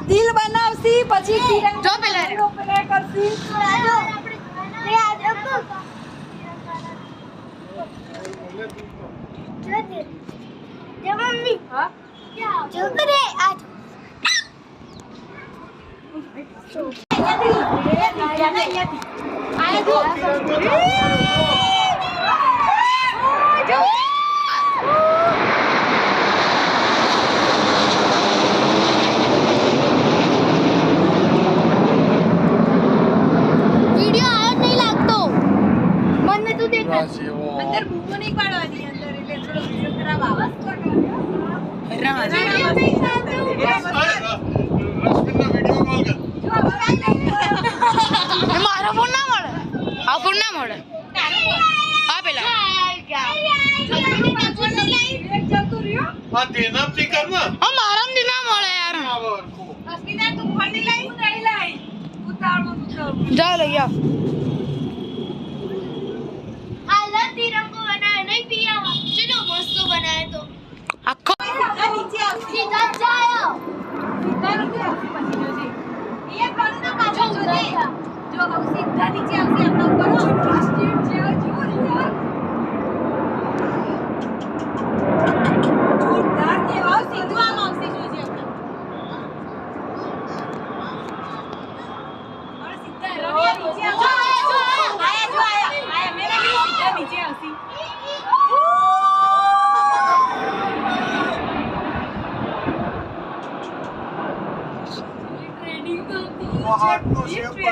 દિલ બનાવસી પછી જો પેલા કરસી મમ્મી હા જો કરે આજ अंदर बूमो नहीं पाड़वानी अंदर એટલે થોડો વિડિયો ખરાબ આવાજ રશ્મિના વિડિયો કોલ કર મારો ફોન ના મળે આ ફોન ના મળે આ પેલા આ દેનાપથી કર ને આ મારામાંથી ના મળે યાર અસ્મિતા તું ફોન ની લઈ હું નહીં લઈ ઉતાળો જા લઈ આ तिरंगो बनाया नहीं पिया चलो मस्त बनाया तो આખો નીચે આવતી सीधा जाओ સીધા નીચે આવતી પછી જોજે એ કોણ ના પાછળ જોજે જો હવે સીધા નીચે આવતી આપણે ઉપર સ્ટ્રીટ છે જો યાર જોરદાર કેવા સીધું આમ આવતી જોજે આપણે હવે સીધા રવિયા નીચે આવજો આયા મેરા સીધા નીચે આવતી હાર્ટ નો શેપ